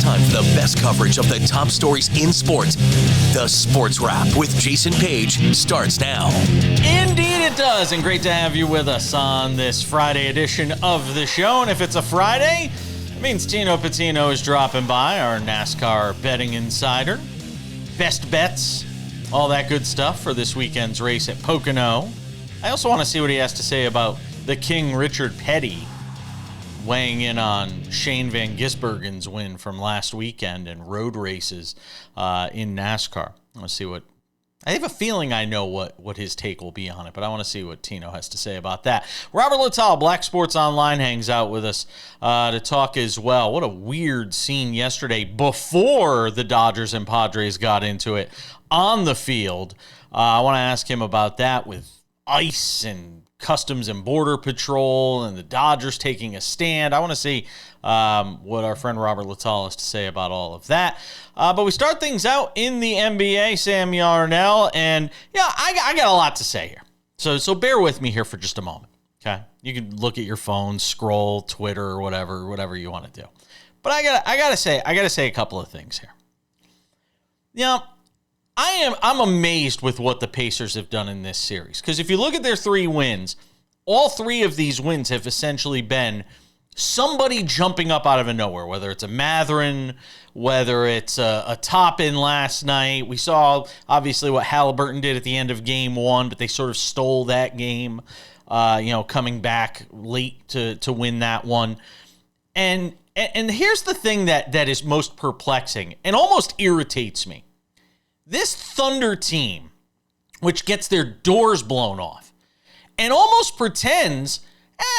time for the best coverage of the top stories in sports. The Sports Wrap with Jason Page starts now. Indeed it does, and great to have you with us on this Friday edition of the show. And if it's a Friday, it means Tino Pattigno is dropping by, our NASCAR betting insider. Best bets, all that good stuff for this weekend's race at Pocono. I also want to see what he has to say about the King Richard Petty weighing in on Shane Van Gisbergen's win from last weekend in road races in NASCAR. I want to see what... I have a feeling I know what his take will be on it, but I want to see what Tino has to say about that. Robert Littal, Black Sports Online, hangs out with us to talk as well. What a weird scene yesterday before the Dodgers and Padres got into it on the field. I want to ask him about that with ICE and Customs and Border Patrol and the Dodgers taking a stand. I want to see what our friend Robert Littal has to say about all of that. But we start things out in the NBA, Sam Yarnell, and yeah, I got a lot to say here. So bear with me here for just a moment, okay? You can look at your phone, scroll, Twitter, or whatever you want to do. But I gotta say a couple of things here. You know, I'm amazed with what the Pacers have done in this series. Because if you look at their 3 wins, all 3 of these wins have essentially been somebody jumping up out of nowhere, whether it's a Matherin, whether it's a Toppin last night. We saw, obviously, what Halliburton did at the end of Game 1, but they sort of stole that game, coming back late to win that one. And here's the thing that is most perplexing and almost irritates me. This Thunder team, which gets their doors blown off, and almost pretends,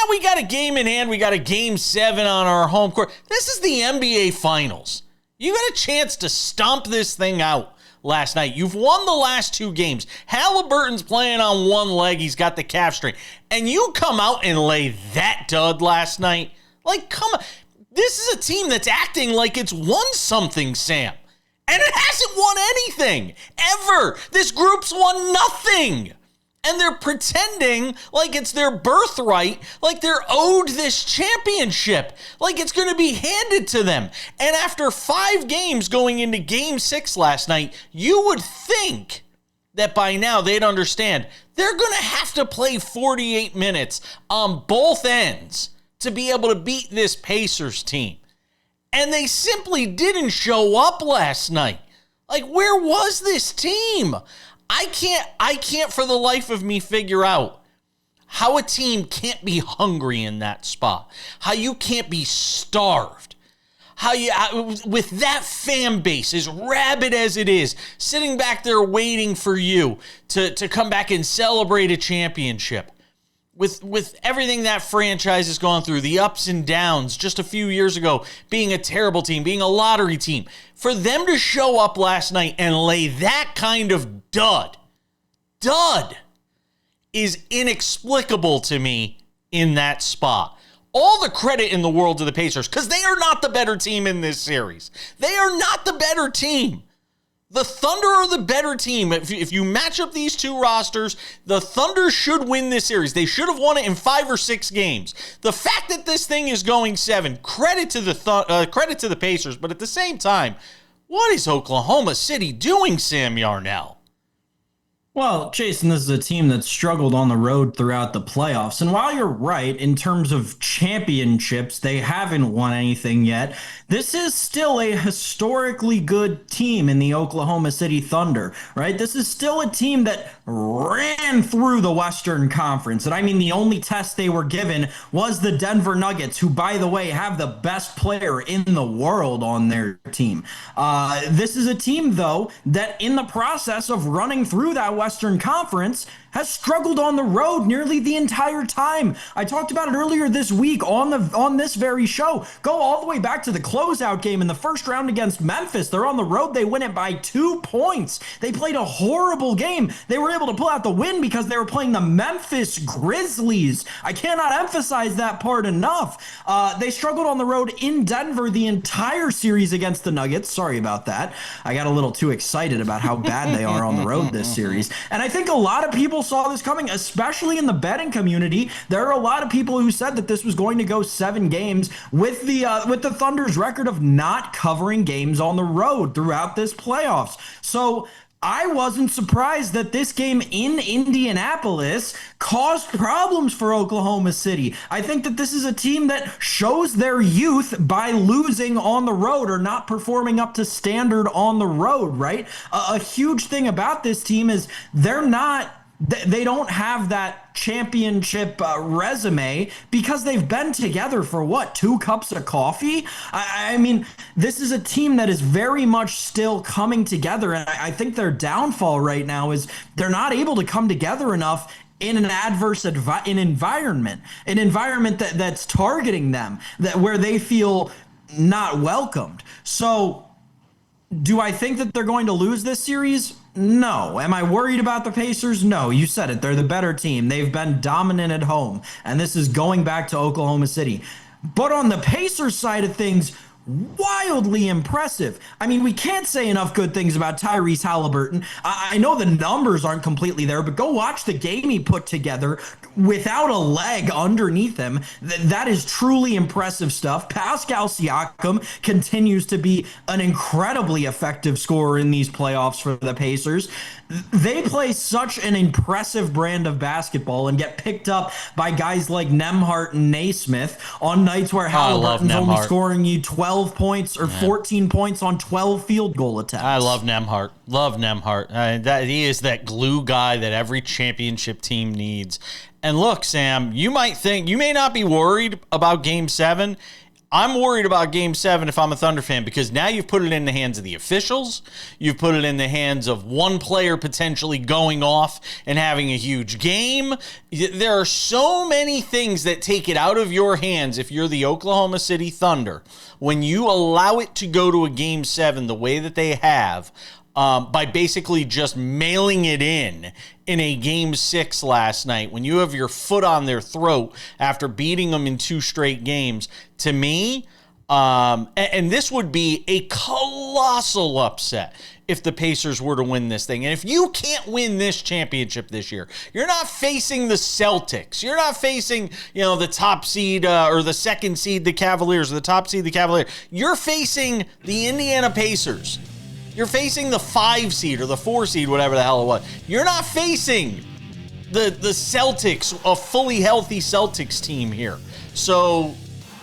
we got a game in hand, we got a Game 7 on our home court. This is the NBA Finals. You got a chance to stomp this thing out last night. You've won the last 2 games. Halliburton's playing on one leg. He's got the calf strain. And you come out and lay that dud last night? Like, come on. This is a team that's acting like it's won something, Sam. And it hasn't won anything, ever. This group's won nothing. And they're pretending like it's their birthright, like they're owed this championship, like it's going to be handed to them. And after 5 games going into Game 6 last night, you would think that by now they'd understand they're going to have to play 48 minutes on both ends to be able to beat this Pacers team. And they simply didn't show up last night. Like, where was this team? I can't for the life of me figure out how a team can't be hungry in that spot. How you can't be starved. How you, with that fan base, as rabid as it is, sitting back there waiting for you to come back and celebrate a championship. With everything that franchise has gone through, the ups and downs just a few years ago, being a terrible team, being a lottery team, for them to show up last night and lay that kind of dud is inexplicable to me in that spot. All the credit in the world to the Pacers, because they are not the better team in this series. They are not the better team. The Thunder are the better team. If you match up these 2 rosters, the Thunder should win this series. They should have won it in 5 or 6 games. The fact that this thing is going 7, credit to the Pacers, but at the same time, what is Oklahoma City doing, Sam Yarnell? Well, Jason, this is a team that struggled on the road throughout the playoffs. And while you're right, in terms of championships, they haven't won anything yet. This is still a historically good team in the Oklahoma City Thunder, right? This is still a team that ran through the Western Conference. And I mean, the only test they were given was the Denver Nuggets, who, by the way, have the best player in the world on their team. This is a team, though, that in the process of running through that Western Conference has struggled on the road nearly the entire time. I talked about it earlier this week on this very show. Go all the way back to the closeout game in the first round against Memphis. They're on the road. They win it by 2 points. They played a horrible game. They were able to pull out the win because they were playing the Memphis Grizzlies. I cannot emphasize that part enough. They struggled on the road in Denver the entire series against the Nuggets. Sorry about that. I got a little too excited about how bad they are on the road this series. series. And I think a lot of people saw this coming, especially in the betting community. There are a lot of people who said that this was going to go 7 games with the Thunder's record of not covering games on the road throughout this playoffs. So I wasn't surprised that this game in Indianapolis caused problems for Oklahoma City. I think that this is a team that shows their youth by losing on the road or not performing up to standard on the road, right? A huge thing about this team is they don't have that championship resume because they've been together for 2 cups of coffee. I mean, this is a team that is very much still coming together, and I think their downfall right now is they're not able to come together enough in an adverse environment that's targeting them, where they feel not welcomed. So do I think that they're going to lose this series? No. Am I worried about the Pacers? No. You said it. They're the better team. They've been dominant at home, and this is going back to Oklahoma City. But on the Pacers side of things, wildly impressive. I mean, we can't say enough good things about Tyrese Halliburton. I know the numbers aren't completely there, but go watch the game he put together without a leg underneath him. That is truly impressive stuff. Pascal Siakam continues to be an incredibly effective scorer in these playoffs for the Pacers. They play such an impressive brand of basketball and get picked up by guys like Nembhard and Naismith on nights where Halliburton's only scoring you 12 points or 14 points on 12 field goal attempts. I love Nembhard. Love Nembhard. He is that glue guy that every championship team needs. And look, Sam, you may not be worried about Game 7. I'm worried about Game 7 if I'm a Thunder fan, because now you've put it in the hands of the officials. You've put it in the hands of one player potentially going off and having a huge game. There are so many things that take it out of your hands if you're the Oklahoma City Thunder when you allow it to go to a Game 7 the way that they have, by basically just mailing it in a Game 6 last night, when you have your foot on their throat after beating them in 2 straight games. To me, and this would be a colossal upset if the Pacers were to win this thing. And if you can't win this championship this year, you're not facing the Celtics. You're not facing, the top seed or the second seed, the Cavaliers, or the top seed, the Cavaliers. You're facing the Indiana Pacers. You're facing the 5 seed or the 4 seed, whatever the hell it was. You're not facing the Celtics, a fully healthy Celtics team here. So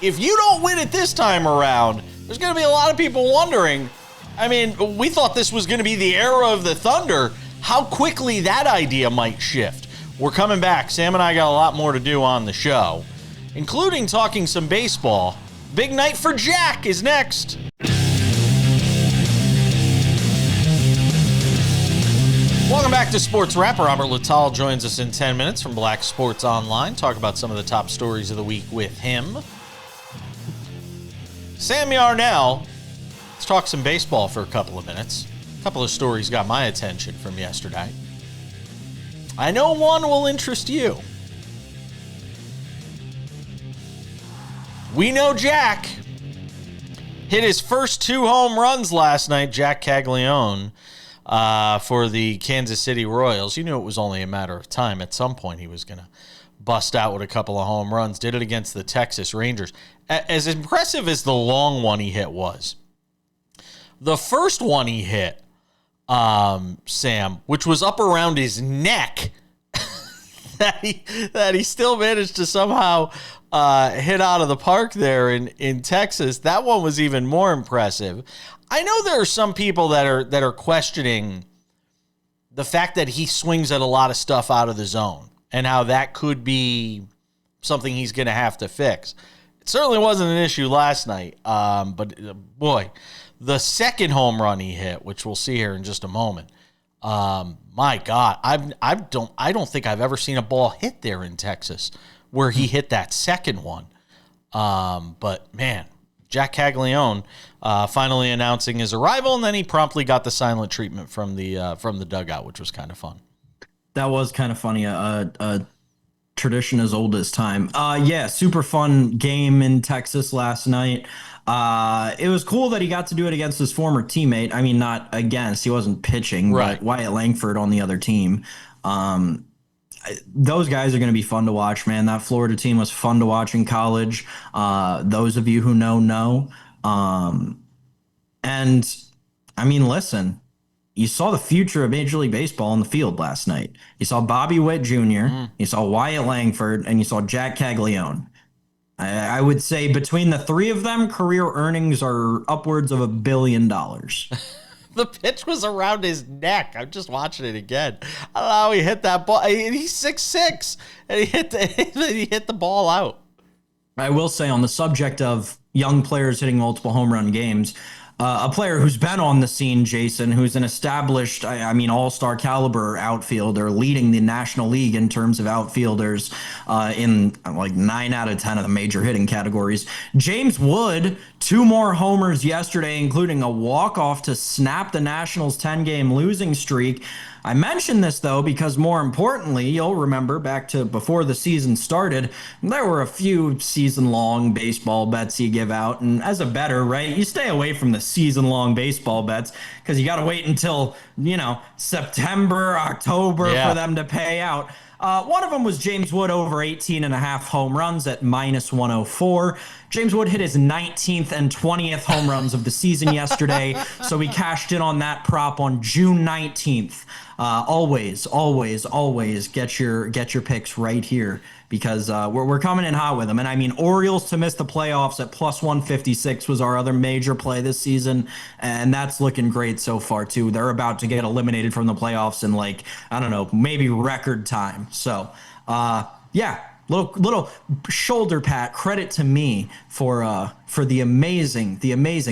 if you don't win it this time around, there's going to be a lot of people wondering. I mean, we thought this was going to be the era of the Thunder. How quickly that idea might shift. We're coming back. Sam and I got a lot more to do on the show, including talking some baseball. Big night for Jack is next. Welcome back to Sports Wrap. Robert Littal joins us in 10 minutes from Black Sports Online. Talk about some of the top stories of the week with him. Sam Yarnell, let's talk some baseball for a couple of minutes. A couple of stories got my attention from yesterday. I know one will interest you. We know Jack hit his first 2 home runs last night, Jac Caglianone, for the Kansas City Royals. You knew it was only a matter of time. At some point, he was going to bust out with a couple of home runs. Did it against the Texas Rangers. As impressive as the long one he hit was, the first one he hit, Sam, which was up around his neck, that he still managed to somehow hit out of the park there in Texas. That one was even more impressive. I know there are some people that are questioning the fact that he swings at a lot of stuff out of the zone and how that could be something he's going to have to fix. It certainly wasn't an issue last night, but boy, the second home run he hit, which we'll see here in just a moment, my God, I don't think I've ever seen a ball hit there in Texas where he hit that second one. But man, Jac Caglianone finally announcing his arrival, and then he promptly got the silent treatment from the dugout, which was kind of fun. That was kind of funny. A tradition as old as time. Yeah, super fun game in Texas last night. It was cool that he got to do it against his former teammate. I mean, not against, he wasn't pitching, Right. but Wyatt Langford on the other team. Um, those guys are going to be fun to watch, man. That Florida team was fun to watch in college. Those of you who know. And I mean, listen, you saw the future of Major League Baseball on the field last night. You saw Bobby Witt Jr., you saw Wyatt Langford, and you saw Jac Caglianone. I would say between the three of them, career earnings are upwards of $1 billion. The pitch was around his neck. I'm just watching it again. I don't know how he hit that ball. He's 6'6", and he hit the ball out. I will say, on the subject of young players hitting multiple home run games, a player who's been on the scene, Jason, who's an established, I mean, all-star caliber outfielder, leading the National League in terms of outfielders in like 9 out of 10 of the major hitting categories. James Wood, 2 more homers yesterday, including a walk-off to snap the Nationals' 10-game losing streak. I mention this, though, because more importantly, you'll remember back to before the season started, there were a few season-long baseball bets you give out. And as a bettor, right, you stay away from the season-long baseball bets because you got to wait until, September, October for them to pay out. One of them was James Wood over 18.5 home runs at -104. James Wood hit his 19th and 20th home runs of the season yesterday, so we cashed in on that prop on June 19th. Always get your picks right here because we're coming in hot with them. And I mean, Orioles to miss the playoffs at +156 was our other major play this season, and that's looking great so far too. They're about to get eliminated from the playoffs in maybe record time. So yeah. Little shoulder pat credit to me for the amazing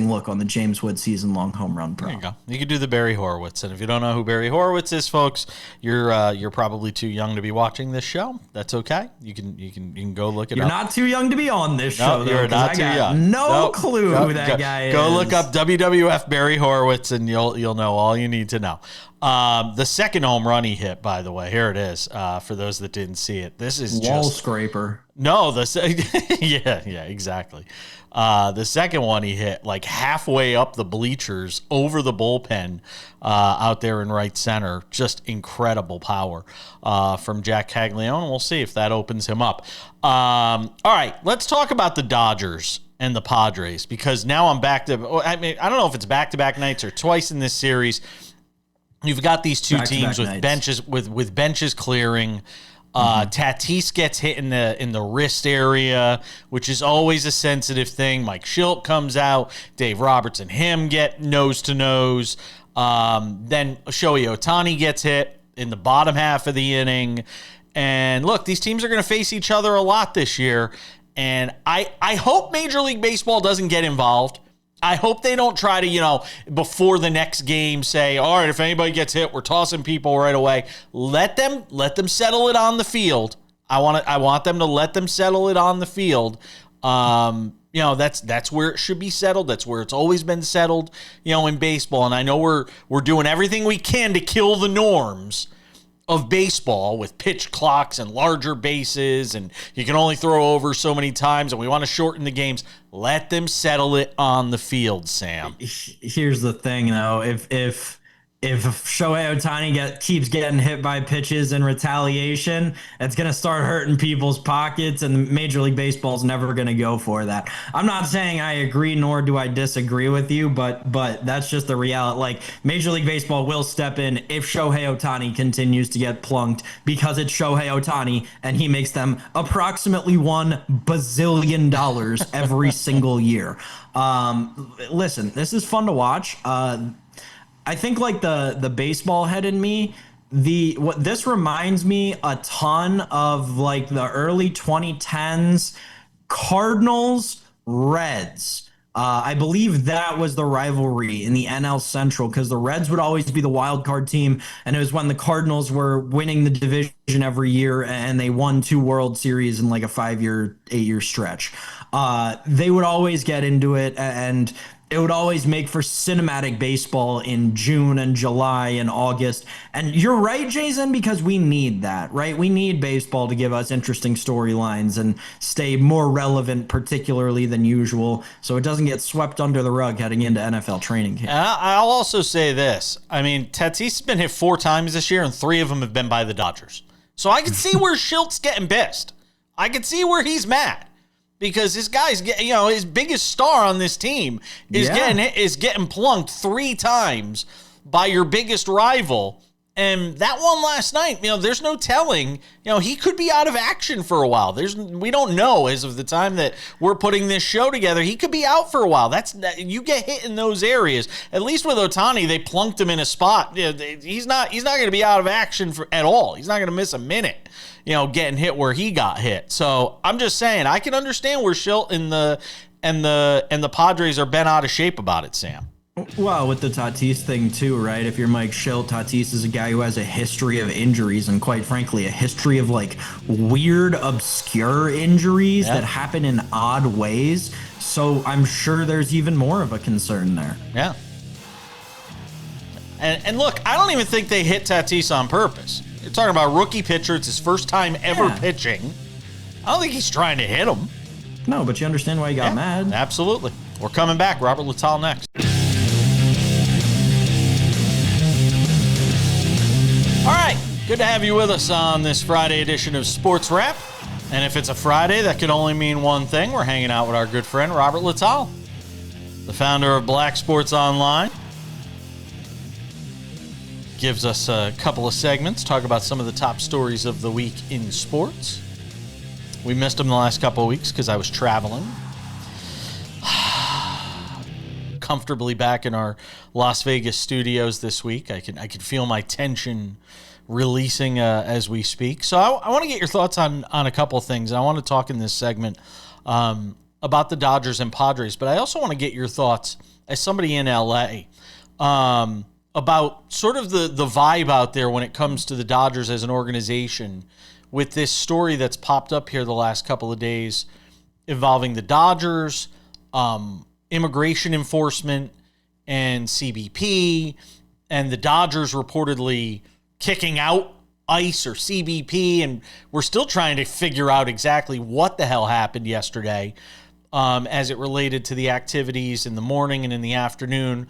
look on the James Wood season-long home run prop. There you go. You could do the Barry Horowitz, and if you don't know who Barry Horowitz is, folks, you're probably too young to be watching this show. That's okay. You can go look it up. You're not too young to be on this show. No, you're not too young. No clue who that guy is. Go look up WWF Barry Horowitz, and you'll know all you need to know. The second home run he hit, by the way, here it is. For those that didn't see it, this is wall scraper. No, yeah, exactly. The second one he hit like halfway up the bleachers over the bullpen out there in right center. Just incredible power from Jac Caglianone. We'll see if that opens him up. All right, let's talk about the Dodgers and the Padres because now I'm back to. I mean, I don't know if it's back-to-back nights or twice in this series. You've got these two teams with benches with benches clearing. Tatis gets hit in the wrist area, which is always a sensitive thing. Mike Schilt comes out. Dave Roberts and him get nose to nose. Then Shohei Ohtani gets hit in the bottom half of the inning. And look, these teams are going to face each other a lot this year. And I hope Major League Baseball doesn't get involved. I hope they don't try to, before the next game say, all right, if anybody gets hit, we're tossing people right away. Let them settle it on the field. I want them to let them settle it on the field. That's where it should be settled. That's where it's always been settled, in baseball. And I know we're doing everything we can to kill the norms of baseball with pitch clocks and larger bases, and you can only throw over so many times, and we want to shorten the games. Let them settle it on the field, Sam. Here's the thing, though. If Shohei Ohtani keeps getting hit by pitches in retaliation, it's going to start hurting people's pockets, and Major League Baseball is never going to go for that. I'm not saying I agree, nor do I disagree with you, but that's just the reality. Like, Major League Baseball will step in if Shohei Ohtani continues to get plunked because it's Shohei Ohtani, and he makes them approximately $1 bazillion every single year. Listen, this is fun to watch. I think like the baseball head in me, what this reminds me a ton of like the early 2010s Cardinals Reds. I believe that was the rivalry in the NL Central because the Reds would always be the wild card team, and it was when the Cardinals were winning the division every year and they won 2 World Series in like a 5-year, 8-year stretch. They would always get into it, and it would always make for cinematic baseball in June and July and August. And you're right, Jason, because we need that, right? We need baseball to give us interesting storylines and stay more relevant, particularly than usual, so it doesn't get swept under the rug heading into NFL training camp. And I'll also say this. I mean, Tatis has been hit 4 times this year, and 3 of them have been by the Dodgers. So I can see where Schilt's getting pissed. I can see where he's mad. Because this guy's, his biggest star on this team is getting plunked 3 times by your biggest rival. And that one last night, there's no telling, he could be out of action for a while. We don't know as of the time that we're putting this show together. He could be out for a while. You get hit in those areas. At least with Ohtani, they plunked him in a spot. He's not going to be out of action at all. He's not going to miss a minute, getting hit where he got hit. So I'm just saying, I can understand where Schilt and the Padres are bent out of shape about it, Sam. Well, with the Tatis thing too, right? If you're Mike Schilt, Tatis is a guy who has a history of injuries and, quite frankly, a history of weird, obscure injuries that happen in odd ways. So I'm sure there's even more of a concern there. Yeah. And look, I don't even think they hit Tatis on purpose. You're talking about rookie pitcher. It's his first time ever pitching. I don't think he's trying to hit him. No, but you understand why he got mad. Absolutely. We're coming back. Robert Littal next. All right, good to have you with us on this Friday edition of Sports Wrap. And if it's a Friday, that could only mean one thing. We're hanging out with our good friend, Robert Littal, the founder of Black Sports Online. Gives us a couple of segments, talk about some of the top stories of the week in sports. We missed him the last couple of weeks because I was traveling. Comfortably back in our Las Vegas studios this week. I can feel my tension releasing as we speak. So I want to get your thoughts on a couple of things. I want to talk in this segment about the Dodgers and Padres, but I also want to get your thoughts as somebody in LA about sort of the vibe out there when it comes to the Dodgers as an organization with this story that's popped up here the last couple of days involving the Dodgers, immigration enforcement and CBP, and the Dodgers reportedly kicking out ICE or CBP, and we're still trying to figure out exactly what the hell happened yesterday as it related to the activities in the morning and in the afternoon,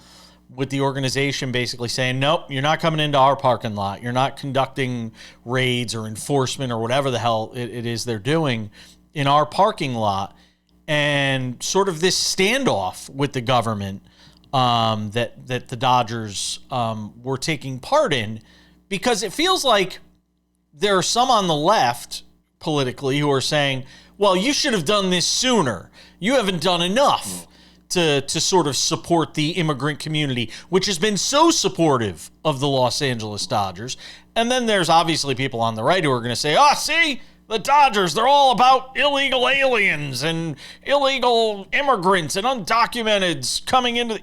with the organization basically saying, nope, you're not coming into our parking lot. You're not conducting raids or enforcement or whatever the hell it is they're doing in our parking lot. And sort of this standoff with the government that the Dodgers were taking part in, because it feels like there are some on the left politically who are saying, well, you should have done this sooner. You haven't done enough to sort of support the immigrant community, which has been so supportive of the Los Angeles Dodgers. And then there's obviously people on the right who are going to say, see, the Dodgers, they're all about illegal aliens and illegal immigrants and undocumented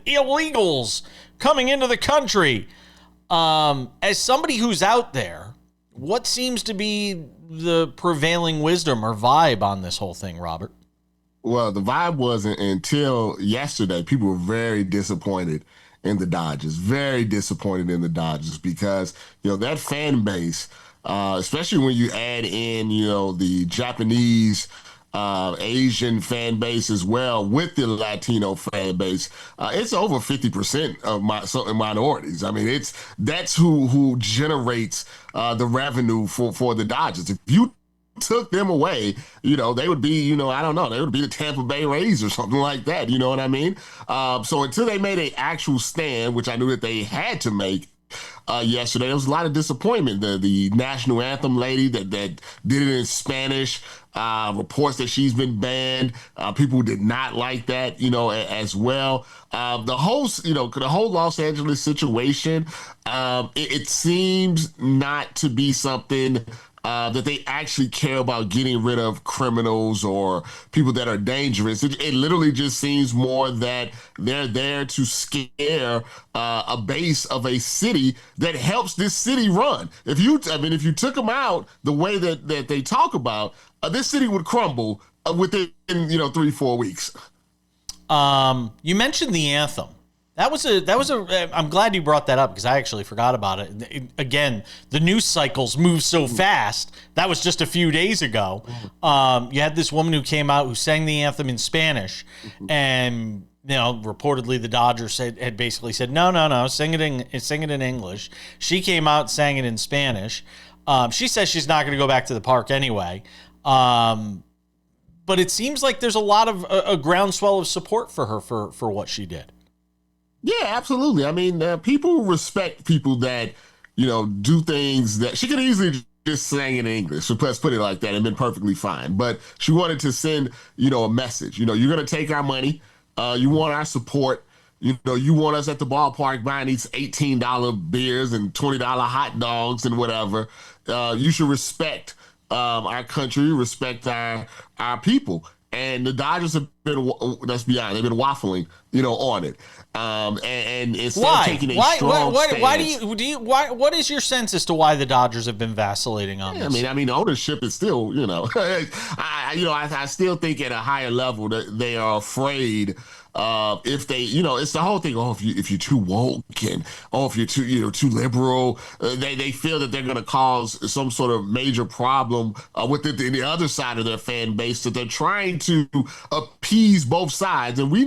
illegals coming into the country. As somebody who's out there, what seems to be the prevailing wisdom or vibe on this whole thing, Robert? Well, the vibe wasn't until yesterday. People were very disappointed in the Dodgers, because, that fan base, especially when you add in, the Japanese, Asian fan base as well with the Latino fan base, it's over 50% of minorities. I mean, that's who generates the revenue for the Dodgers. If you took them away, they would be, I don't know, they would be the Tampa Bay Rays or something like that. You know what I mean? So until they made an actual stand, which I knew that they had to make, yesterday, there was a lot of disappointment. The national anthem lady that did it in Spanish, reports that she's been banned. People did not like that, as well. The whole Los Angeles situation, it seems not to be something that they actually care about getting rid of criminals or people that are dangerous. It literally just seems more that they're there to scare a base of a city that helps this city run. If you took them out the way that they talk about, this city would crumble within 3-4 weeks. You mentioned the anthem. I'm glad you brought that up because I actually forgot about it. Again, the news cycles move so fast. That was just a few days ago. You had this woman who came out who sang the anthem in Spanish, and reportedly the Dodgers had basically said, no, sing it in English. She came out, sang it in Spanish. She says she's not going to go back to the park anyway. But it seems like there's a lot of a groundswell of support for her for what she did. Yeah, absolutely. I mean, people respect people that, do things that she could easily just sing in English. So let's put it like that and been perfectly fine. But she wanted to send, a message. You're going to take our money. You want our support. You want us at the ballpark buying these $18 beers and $20 hot dogs and whatever. You should respect our country, respect our people. And the Dodgers have been, let's be honest, they've been waffling, on it. And instead of taking a strong stance. What is your sense as to why the Dodgers have been vacillating on this? I mean, ownership is still, I still think at a higher level that they are afraid if they, it's the whole thing. Oh, if you're too woke and if you're too liberal, they feel that they're going to cause some sort of major problem with the other side of their fan base, that they're trying to appease both sides. And we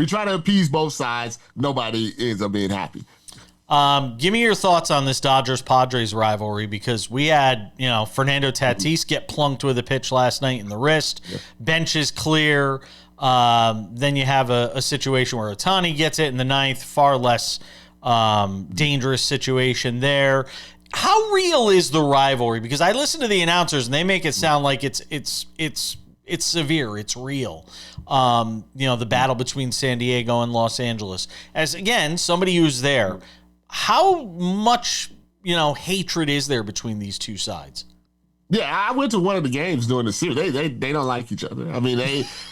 try to appease both sides. Nobody ends up being happy. Give me your thoughts on this Dodgers-Padres rivalry, because we had, Fernando Tatis get plunked with a pitch last night in the wrist. Yeah. Bench is clear. Then you have a situation where Ohtani gets it in the ninth, far less dangerous situation there. How real is the rivalry? Because I listen to the announcers and they make it sound like it's severe, it's real. The battle between San Diego and Los Angeles. As again, somebody who's there, how much hatred is there between these two sides? Yeah, I went to one of the games during the series. They don't like each other. I mean,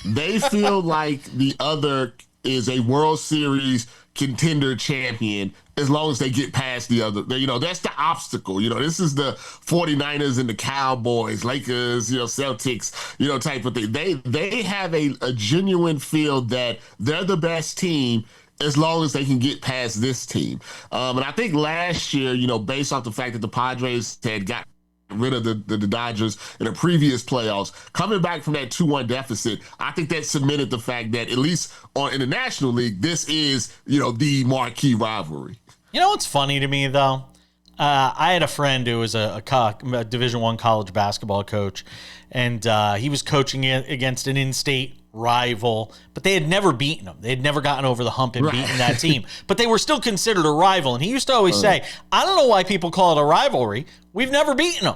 they feel like the other is a World Series contender champion as long as they get past the other. That's the obstacle. This is the 49ers and the Cowboys, Lakers, Celtics, type of thing. They have a genuine feel that they're the best team as long as they can get past this team. And I think last year, based off the fact that the Padres had got rid of the Dodgers in the previous playoffs, coming back from that 2-1 deficit, I think that cemented the fact that at least in the National League, this is, the marquee rivalry. You know what's funny to me, though? I had a friend who was a Division I college basketball coach, and he was coaching against an in-state rival, but they had never beaten them. They had never gotten over the hump and beaten that team, but they were still considered a rival. And he used to always say, I don't know why people call it a rivalry. We've never beaten them.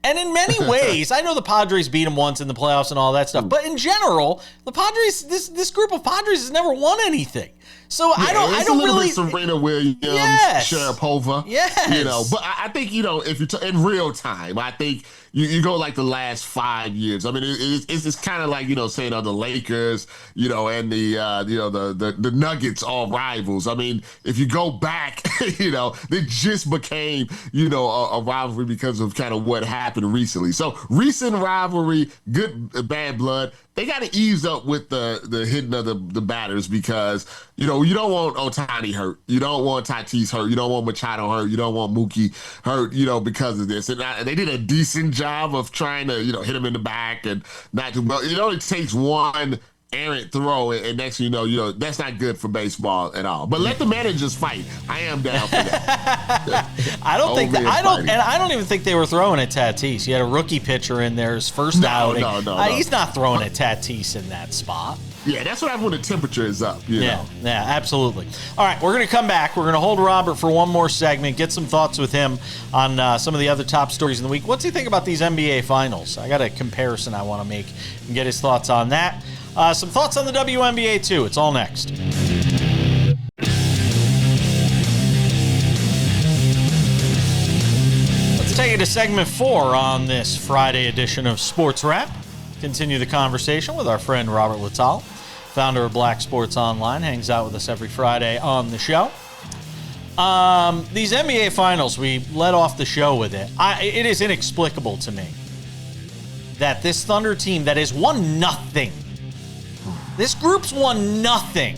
And in many ways, I know the Padres beat them once in the playoffs and all that stuff, but in general, the Padres, this group of Padres has never won anything. So I don't really. Serena Williams, yes. Sharapova, yes. But I think if you're in real time, I think you go like the last 5 years. I mean, it's kind of like saying the Lakers, and the Nuggets, all rivals. I mean, if you go back, they just became a rivalry because of kind of what happened recently. So recent rivalry, good bad blood. They got to ease up with the hitting of the batters, because you don't want Ohtani hurt, you don't want Tatis hurt, you don't want Machado hurt, you don't want Mookie hurt, because of this. And they did a decent job of trying to hit him in the back and not do well. It only takes one errant throw, and next thing you know, that's not good for baseball at all. But let the managers fight. I am down for that. I don't even think they were throwing at Tatis. You had a rookie pitcher in there, his first outing. No. He's not throwing at Tatis in that spot. Yeah, that's what happens when the temperature is up. Yeah, absolutely. All right, we're going to come back. We're going to hold Robert for one more segment, get some thoughts with him on some of the other top stories in the week. What's he think about these NBA finals? I got a comparison I want to make and get his thoughts on that. Some thoughts on the WNBA, too. It's all next. Let's take it to segment 4 on this Friday edition of Sports Wrap. Continue the conversation with our friend Robert Littal, founder of Black Sports Online, hangs out with us every Friday on the show. These NBA finals, we led off the show with it. It is inexplicable to me that this Thunder team that has won nothing This group's won nothing.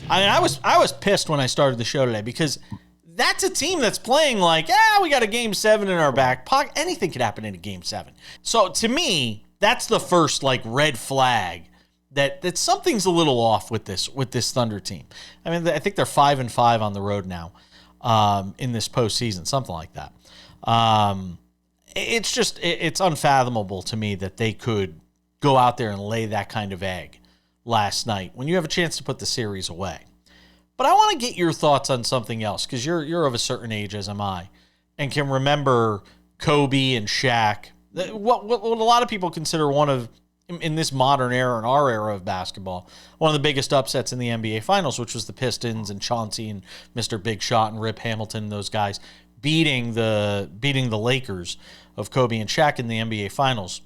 I mean, I was pissed when I started the show today because that's a team that's playing like, we got a game 7 in our back pocket. Anything could happen in a game 7. So to me, that's the first like red flag that something's a little off with this Thunder team. I mean, I think they're 5-5 on the road now in this postseason, something like that. It's unfathomable to me that they could go out there and lay that kind of egg last night when you have a chance to put the series away. But I want to get your thoughts on something else because you're of a certain age, as am I, and can remember Kobe and Shaq. What a lot of people consider one of, in this modern era, in our era of basketball, one of the biggest upsets in the NBA Finals, which was the Pistons and Chauncey and Mr. Big Shot and Rip Hamilton, those guys beating the Lakers of Kobe and Shaq in the NBA Finals.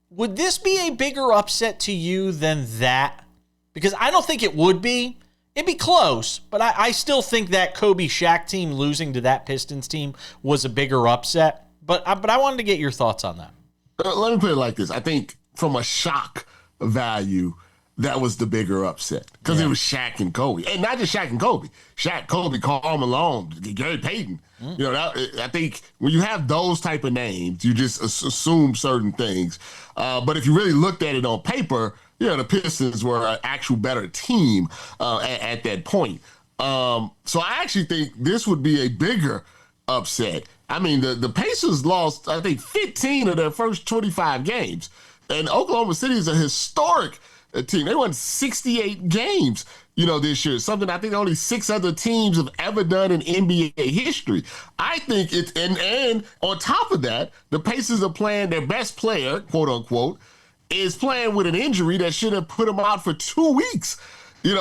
Would this be a bigger upset to you than that? Because I don't think it would be. It'd be close, but I still think that Kobe Shaq team losing to that Pistons team was a bigger upset. But I wanted to get your thoughts on that. Let me put it like this. I think from a shock value, that was the bigger upset because it was Shaq and Kobe. And not just Shaq and Kobe. Shaq, Kobe, Karl Malone, Gary Payton. You know, I think when you have those type of names, you just assume certain things. But if you really looked at it on paper, the Pistons were an actual better team at that point. So I actually think this would be a bigger upset. I mean, the Pacers lost, I think, 15 of their first 25 games. And Oklahoma City is a historic team. They won 68 games, this year. Something I think only 6 other teams have ever done in NBA history. I think it's, and on top of that, the Pacers are playing their best player, quote unquote, is playing with an injury that should have put him out for 2 weeks.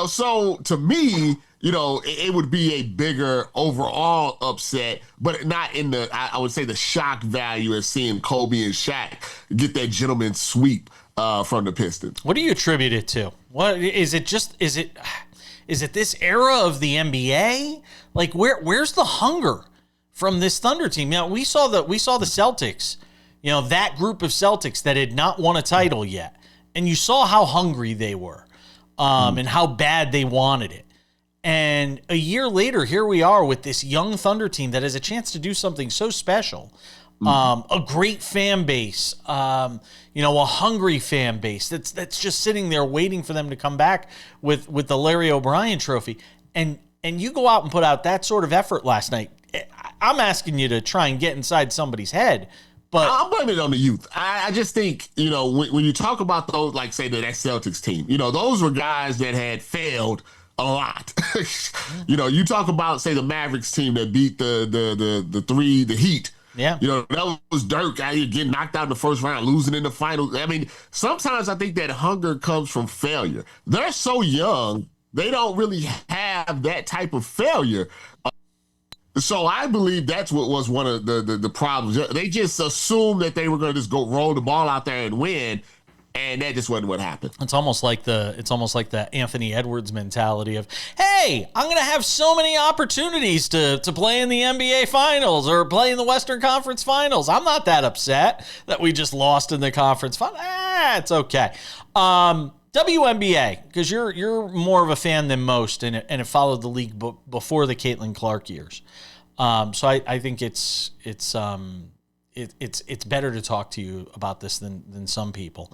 So to me, it would be a bigger overall upset, but not in the, I would say, the shock value of seeing Kobe and Shaq get that gentleman's sweep from the Pistons. What do you attribute it to? What is it? Is it this era of the NBA? Like where's the hunger from this Thunder team? We saw the Celtics, that group of Celtics that had not won a title yet, and you saw how hungry they were, and how bad they wanted it. And a year later, here we are with this young Thunder team that has a chance to do something so special. A great fan base, a hungry fan base that's just sitting there waiting for them to come back with the Larry O'Brien trophy. And you go out and put out that sort of effort last night. I'm asking you to try and get inside somebody's head. But I'll blame it on the youth. I just think, when you talk about those, like say that Celtics team, those were guys that had failed a lot. You talk about, say, the Mavericks team that beat the Heat. Yeah. That was Dirk out here getting knocked out in the first round, losing in the finals. I mean, sometimes I think that hunger comes from failure. They're so young, they don't really have that type of failure. So I believe that's what was one of the problems. They just assumed that they were going to just go roll the ball out there and win. And that just wasn't what happened. It's almost like the Anthony Edwards mentality of, hey, I'm going to have so many opportunities to play in the NBA Finals or play in the Western Conference Finals. I'm not that upset that we just lost in the conference final. It's okay. WNBA, because you're more of a fan than most, and it followed the league before the Caitlin Clark years. So I think it's better to talk to you about this than some people.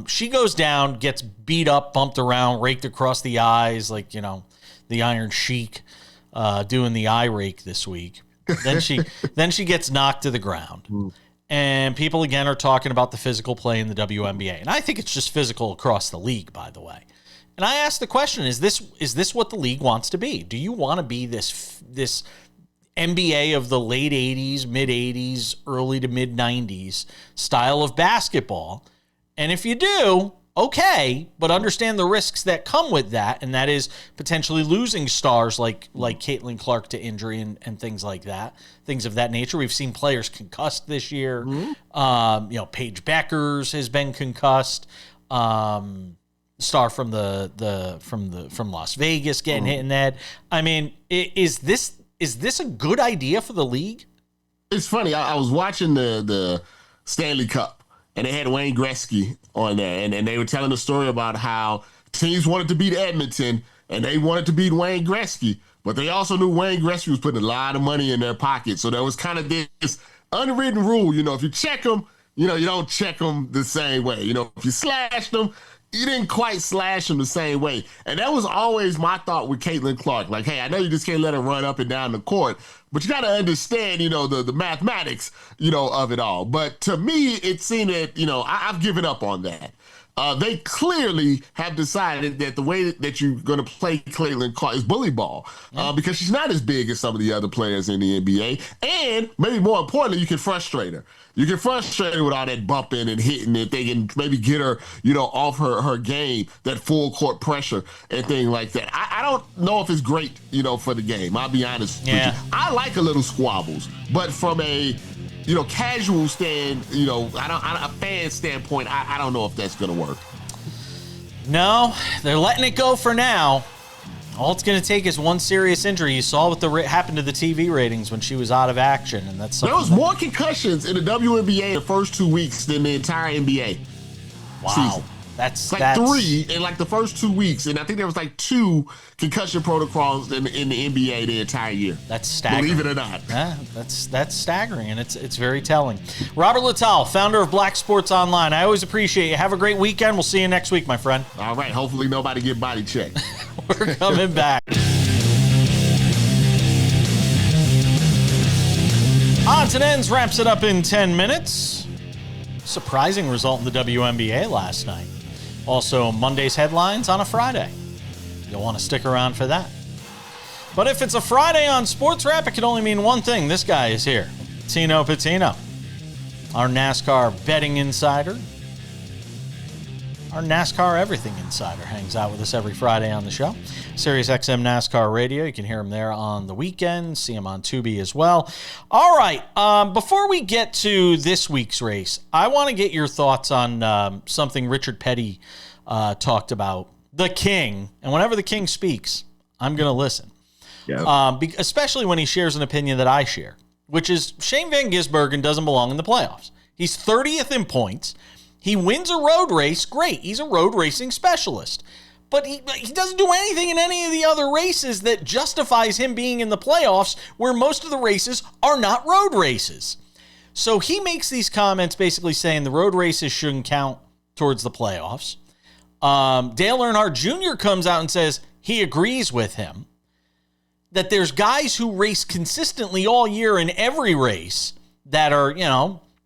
She goes down, gets beat up, bumped around, raked across the eyes, like, the Iron Sheik doing the eye rake this week. Then she gets knocked to the ground. And people again are talking about the physical play in the WNBA. And I think it's just physical across the league, by the way. And I asked the question, is this what the league wants to be? Do you want to be this NBA of the late 80s, mid 80s, early to mid 90s style of basketball? And if you do, okay, but understand the risks that come with that, and that is potentially losing stars like Caitlin Clark to injury and things like that, things of that nature. We've seen players concussed this year. Paige Beckers has been concussed. Star from from Las Vegas getting hit in the head. I mean, is this a good idea for the league? It's funny. I was watching the Stanley Cup, and they had Wayne Gretzky on there, and they were telling the story about how teams wanted to beat Edmonton, and they wanted to beat Wayne Gretzky, but they also knew Wayne Gretzky was putting a lot of money in their pocket. So there was kind of this unwritten rule, if you check them, you don't check them the same way. If you slash them, you didn't quite slash them the same way. And that was always my thought with Caitlin Clark. Like, hey, I know you just can't let her run up and down the court, but you got to understand, the mathematics, of it all. But to me, it seemed that, I've given up on that. They clearly have decided that the way that you're going to play Caitlin Clark is bully ball because she's not as big as some of the other players in the NBA. And maybe more importantly, you can frustrate her. You can frustrate her with all that bumping and hitting and they can maybe get her, off her game, that full court pressure and things like that. I don't know if it's great, for the game. I'll be honest with you. I like a little squabbles, but from a casual stand, a fan standpoint, I don't know if that's going to work. No, they're letting it go for now. All it's going to take is one serious injury. You saw what happened to the TV ratings when she was out of action, and that's there was more concussions in the WNBA in the first 2 weeks than the entire NBA season. That's 3 in the first 2 weeks, and I think there was 2 concussion protocols in the NBA the entire year. That's staggering. Believe it or not. Yeah, that's staggering, and it's very telling. Robert Littal, founder of Black Sports Online. I always appreciate you. Have a great weekend. We'll see you next week, my friend. All right. Hopefully nobody get body checked. We're coming back. Odds and Ends wraps it up in 10 minutes. Surprising result in the WNBA last night. Also, Monday's headlines on a Friday. You'll want to stick around for that. But if it's a Friday on SportsWrap, it can only mean one thing. This guy is here. Tino Pattigno, our NASCAR betting insider. Our NASCAR Everything Insider hangs out with us every Friday on the show. SiriusXM NASCAR Radio. You can hear him there on the weekend. See him on Tubi as well. All right. Before we get to this week's race, I want to get your thoughts on something Richard Petty talked about. The King. And whenever the King speaks, I'm going to listen. Yep. Especially when he shares an opinion that I share, which is Shane Van Gisbergen doesn't belong in the playoffs. He's 30th in points. He wins a road race, great. He's a road racing specialist. But he doesn't do anything in any of the other races that justifies him being in the playoffs, where most of the races are not road races. So he makes these comments basically saying the road races shouldn't count towards the playoffs. Dale Earnhardt Jr. comes out and says he agrees with him, that there's guys who race consistently all year in every race that are,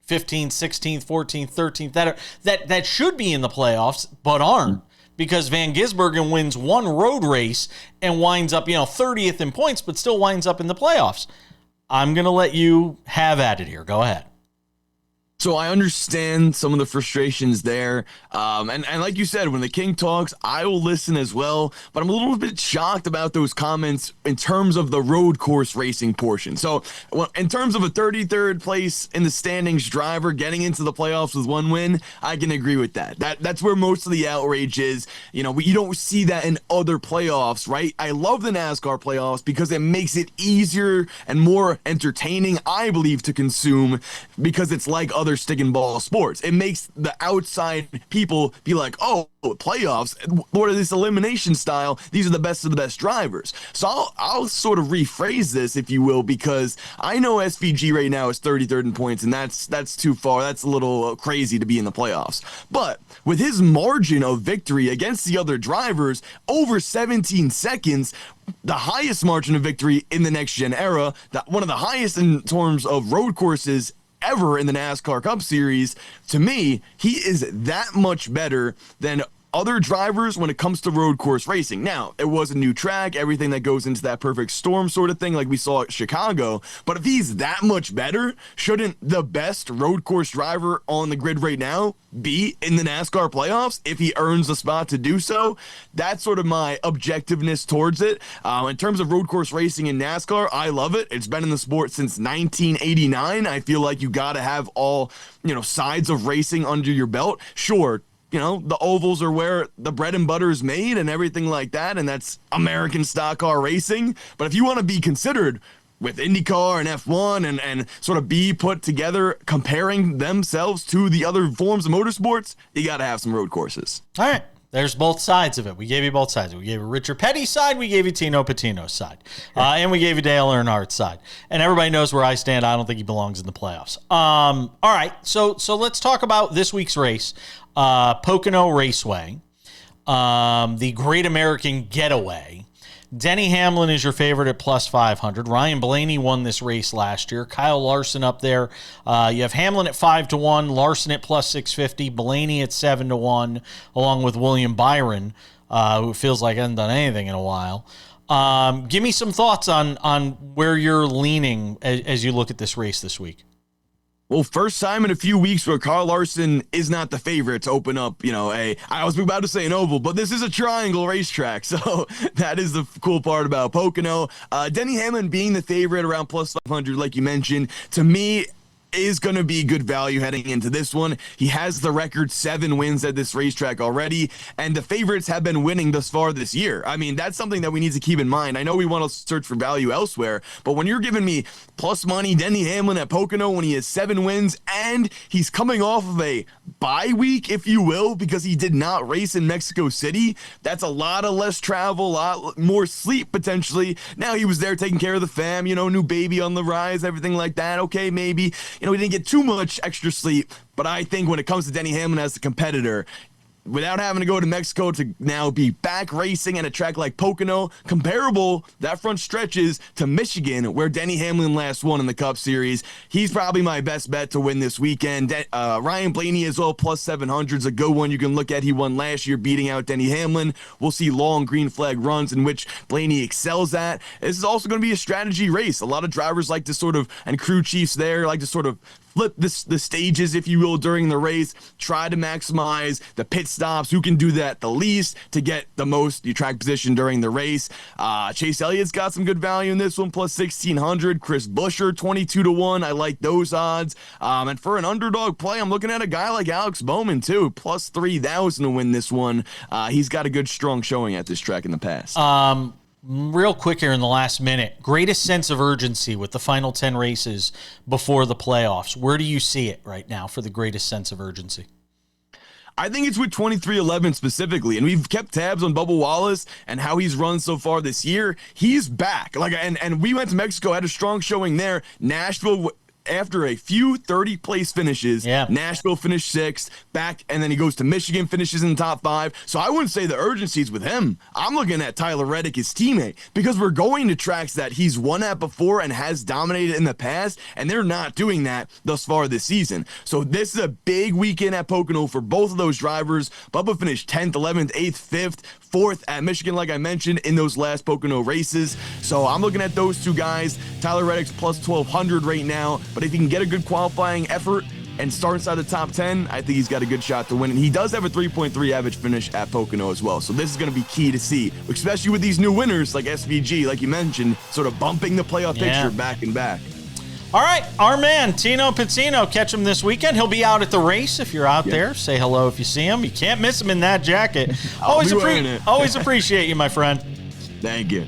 15th, 16th, 14th, 13th, that should be in the playoffs, but aren't, because Van Gisbergen wins one road race and winds up, 30th in points, but still winds up in the playoffs. I'm going to let you have at it here. Go ahead. So I understand some of the frustrations there. And like you said, when the King talks, I will listen as well. But I'm a little bit shocked about those comments in terms of the road course racing portion. So in terms of a 33rd place in the standings driver getting into the playoffs with one win, I can agree with that. That's where most of the outrage is. You don't see that in other playoffs, right? I love the NASCAR playoffs because it makes it easier and more entertaining, I believe, to consume, because it's like other stick and ball sports. It makes the outside people be like, oh, playoffs, what is this elimination style? These are the best of the best drivers. So I'll sort of rephrase this, if you will, because I know SVG right now is 33rd in points, and that's too far. That's a little crazy to be in the playoffs. But with his margin of victory against the other drivers, over 17 seconds, the highest margin of victory in the next gen era, one of the highest in terms of road courses ever in the NASCAR Cup Series. To me, he is that much better than other drivers when it comes to road course racing. Now, it was a new track, everything that goes into that perfect storm sort of thing like we saw at Chicago, but if he's that much better, shouldn't the best road course driver on the grid right now be in the NASCAR playoffs if he earns the spot to do so? That's sort of my objectiveness towards it. In terms of road course racing in NASCAR, I love it. It's been in the sport since 1989. I feel like you got to have all, sides of racing under your belt. Sure, the ovals are where the bread and butter is made and everything like that, and that's American stock car racing. But if you want to be considered with IndyCar and F1 and sort of be put together, comparing themselves to the other forms of motorsports, you got to have some road courses. All right. There's both sides of it. We gave you both sides. We gave you Richard Petty's side. We gave you Tino Pattigno's side. And we gave you Dale Earnhardt's side. And everybody knows where I stand. I don't think he belongs in the playoffs. All right. So let's talk about this week's race. Pocono Raceway. The Great American Getaway. Denny Hamlin is your favorite at plus 500. Ryan Blaney won this race last year. Kyle Larson up there. You have Hamlin at 5-1, Larson at plus 650, Blaney at 7-1, along with William Byron, who feels like hasn't done anything in a while. Give me some thoughts on where you're leaning as you look at this race this week. Well, first time in a few weeks where Kyle Larson is not the favorite to open up, I was about to say an oval, but this is a triangle racetrack. So that is the cool part about Pocono. Denny Hamlin being the favorite around plus 500, like you mentioned, to me, is going to be good value heading into this one. He has the record 7 wins at this racetrack already, and the favorites have been winning thus far this year. I mean, that's something that we need to keep in mind. I know we want to search for value elsewhere, but when you're giving me plus money, Denny Hamlin at Pocono when he has 7 wins, and he's coming off of a bye week, if you will, because he did not race in Mexico City, that's a lot of less travel, a lot more sleep potentially. Now he was there taking care of the fam, new baby on the rise, everything like that. Okay, maybe, we didn't get too much extra sleep, but I think when it comes to Denny Hamlin as the competitor, without having to go to Mexico to now be back racing at a track like Pocono, comparable, that front stretch is to Michigan, where Denny Hamlin last won in the Cup Series. He's probably my best bet to win this weekend. Ryan Blaney as well, plus 700 is a good one you can look at. He won last year, beating out Denny Hamlin. We'll see long green flag runs in which Blaney excels at. This is also going to be a strategy race. A lot of drivers like to and crew chiefs there, like to flip the stages, if you will, during the race, try to maximize the pit stops, who can do that the least to get the most track position during the race. Chase Elliott's got some good value in this one, plus 1,600. Chris Buescher, 22-1. I like those odds. And for an underdog play, I'm looking at a guy like Alex Bowman, too, plus 3,000 to win this one. He's got a good, strong showing at this track in the past. Real quick here in the last minute, greatest sense of urgency with the final 10 races before the playoffs. Where do you see it right now for the greatest sense of urgency? I think it's with 23-11 specifically, and we've kept tabs on Bubba Wallace and how he's run so far this year. He's back. And we went to Mexico, had a strong showing there. Nashville, after a few 30-place finishes, Nashville finished 6th, back, and then he goes to Michigan, finishes in the top 5. So I wouldn't say the urgency's with him. I'm looking at Tyler Reddick, his teammate, because we're going to tracks that he's won at before and has dominated in the past, and they're not doing that thus far this season. So this is a big weekend at Pocono for both of those drivers. Bubba finished 10th, 11th, 8th, 5th, 4th at Michigan, like I mentioned, in those last Pocono races. So I'm looking at those two guys. Tyler Reddick's plus 1,200 right now. But if he can get a good qualifying effort and start inside the top 10, I think he's got a good shot to win. And he does have a 3.3 average finish at Pocono as well. So this is going to be key to see, especially with these new winners like SVG, like you mentioned, sort of bumping the playoff picture back and back. All right, our man, Tino Pattigno, catch him this weekend. He'll be out at the race if you're out there. Say hello if you see him. You can't miss him in that jacket. Always appreciate you, my friend. Thank you.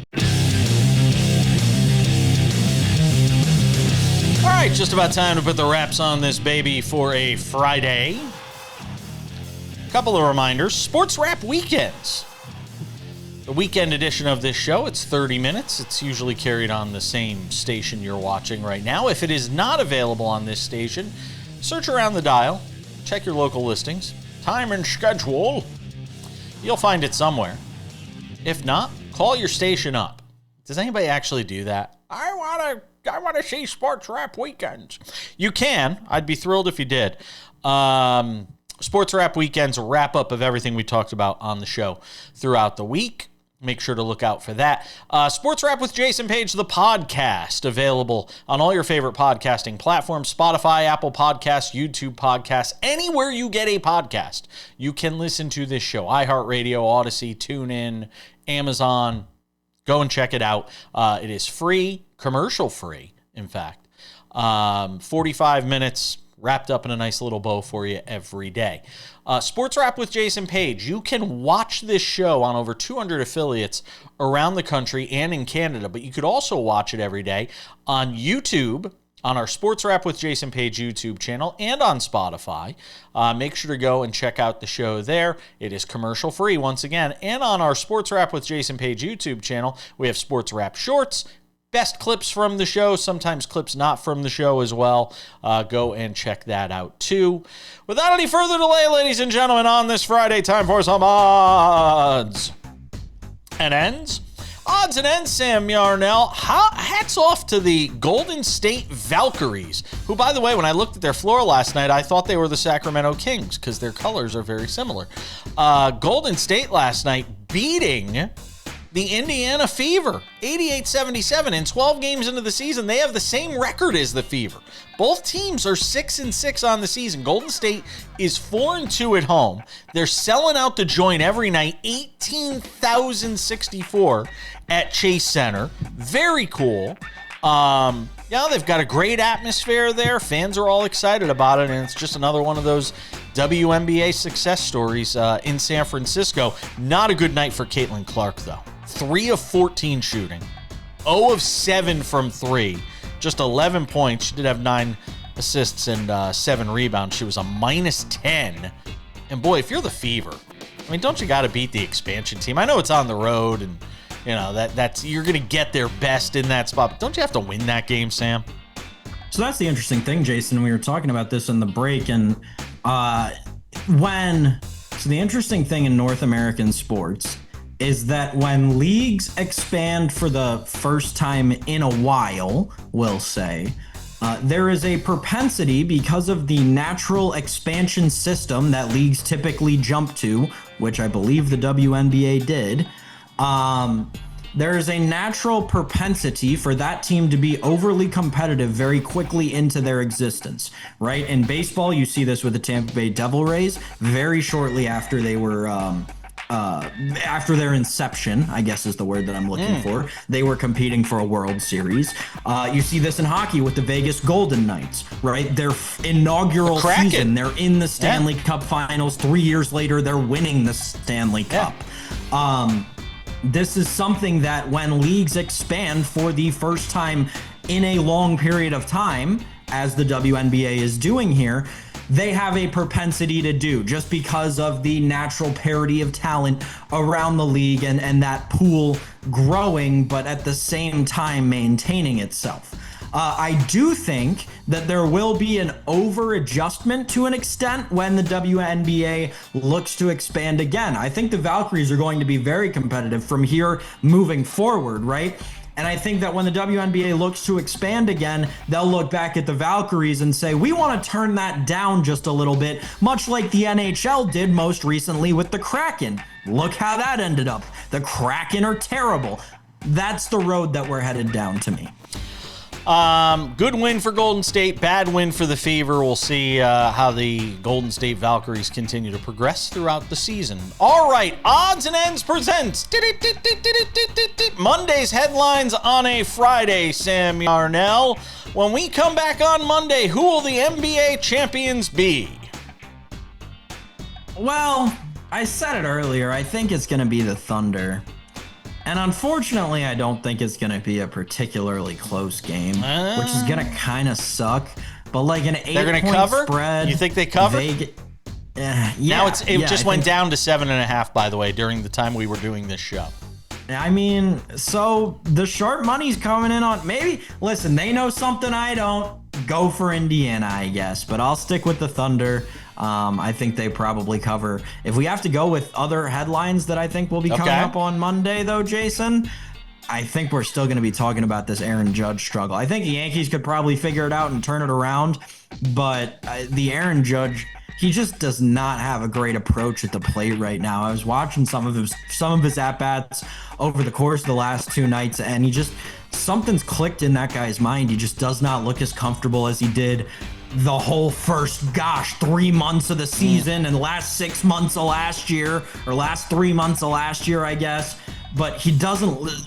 All right, just about time to put the wraps on this baby for a Friday. Couple of reminders. SportsWrap Weekends. The weekend edition of this show, it's 30 minutes. It's usually carried on the same station you're watching right now. If it is not available on this station, search around the dial, check your local listings, time and schedule. You'll find it somewhere. If not, call your station up. Does anybody actually do that? I want to see SportsWrap Weekends. You can. I'd be thrilled if you did. SportsWrap Weekends, a wrap-up of everything we talked about on the show throughout the week. Make sure to look out for that. SportsWrap with Jason Page, the podcast, available on all your favorite podcasting platforms, Spotify, Apple Podcasts, YouTube Podcasts, anywhere you get a podcast. You can listen to this show, iHeartRadio, Odyssey, TuneIn, Amazon. Go and check it out. It is free, commercial free, in fact. 45 minutes, wrapped up in a nice little bow for you every day. Sports Wrap with Jason Page. You can watch this show on over 200 affiliates around the country and in Canada, but you could also watch it every day on YouTube, on our Sports Wrap with Jason Page YouTube channel, and on Spotify. Make sure to go and check out the show there. It is commercial free once again. And on our Sports Wrap with Jason Page YouTube channel, we have Sports Wrap Shorts, best clips from the show, sometimes clips not from the show as well. Go and check that out too. Without any further delay, ladies and gentlemen, on this Friday, time for some odds and ends. Odds and ends, Sam Yarnell. Hats off to the Golden State Valkyries, who, by the way, when I looked at their floor last night, I thought they were the Sacramento Kings because their colors are very similar. Golden State last night beating the Indiana Fever, 88-77. In 12 games into the season, they have the same record as the Fever. Both teams are 6-6 on the season. Golden State is 4-2 at home. They're selling out the joint every night, 18,064 at Chase Center. Very cool. They've got a great atmosphere there. Fans are all excited about it, and it's just another one of those WNBA success stories in San Francisco. Not a good night for Caitlin Clark, though. 3 of 14 shooting, 0 of 7 from 3, just 11 points. She did have 9 assists and 7 rebounds. She was a -10. And boy, if you're the Fever, I mean, don't you got to beat the expansion team? I know it's on the road, and you know that's you're going to get their best in that spot, but don't you have to win that game, Sam? So that's the interesting thing, Jason. We were talking about this in the break, and the interesting thing in North American sports is that when leagues expand for the first time in a while, we'll say, there is a propensity, because of the natural expansion system that leagues typically jump to, which I believe the WNBA did, there is a natural propensity for that team to be overly competitive very quickly into their existence, right? In baseball, you see this with the Tampa Bay Devil Rays very shortly after they were after their inception, I guess is the word that I'm looking for. They were competing for a World Series. You see this in hockey with the Vegas Golden Knights, right? Their inaugural season, they're in the Stanley Cup Finals. 3 years later, they're winning the Stanley Cup. This is something that when leagues expand for the first time in a long period of time, as the WNBA is doing here, they have a propensity to do, just because of the natural parity of talent around the league and that pool growing, but at the same time maintaining itself. I do think that there will be an over-adjustment to an extent when the WNBA looks to expand again. I think the Valkyries are going to be very competitive from here moving forward, right? And I think that when the WNBA looks to expand again, they'll look back at the Valkyries and say, we want to turn that down just a little bit, much like the NHL did most recently with the Kraken. Look how that ended up. The Kraken are terrible. That's the road that we're headed down to me. Good win for Golden State, bad win for the Fever. We'll see how the Golden State Valkyries continue to progress throughout the season. All right, Odds and Ends presents Monday's headlines on a Friday, Sam Yarnell. When we come back on Monday, who will the NBA champions be? Well, I said it earlier. I think it's going to be the Thunder. And unfortunately, I don't think it's going to be a particularly close game, which is going to kind of suck. But like an 8-point spread. You think they cover? Now it just went down to 7.5, by the way, during the time we were doing this show. I mean, so the sharp money's coming in on listen, they know something I don't. Go for Indiana, I guess, but I'll stick with the Thunder. I think they probably cover. If we have to go with other headlines that I think will be coming up on Monday, though, Jason, I think we're still going to be talking about this Aaron Judge struggle. I think the Yankees could probably figure it out and turn it around, but the Aaron Judge, he just does not have a great approach at the plate right now. I was watching some of his at-bats over the course of the last 2 nights, and something's clicked in that guy's mind. He just does not look as comfortable as he did the whole first 3 months of the season and last 6 months of last year, or last 3 months of last year, I guess. But he doesn't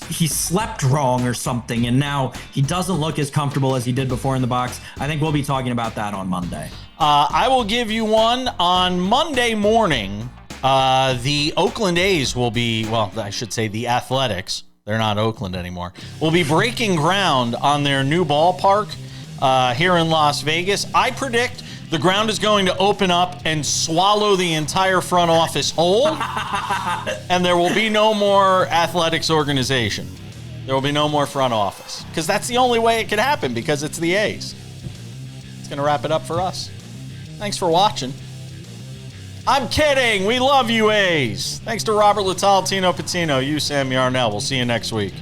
he slept wrong or something, and now he doesn't look as comfortable as he did before in the box. I think we'll be talking about that on Monday. I will give you one on Monday morning. The Oakland A's will be, well, I should say the Athletics. They're not Oakland anymore. Will be breaking ground on their new ballpark here in Las Vegas. I predict the ground is going to open up and swallow the entire front office whole, and there will be no more athletics organization. There will be no more front office, because that's the only way it can happen, because it's the A's. It's going to wrap it up for us. Thanks for watching. I'm kidding. We love you, A's. Thanks to Robert Littal, Tino Pattigno, you, Sam Yarnell. We'll see you next week.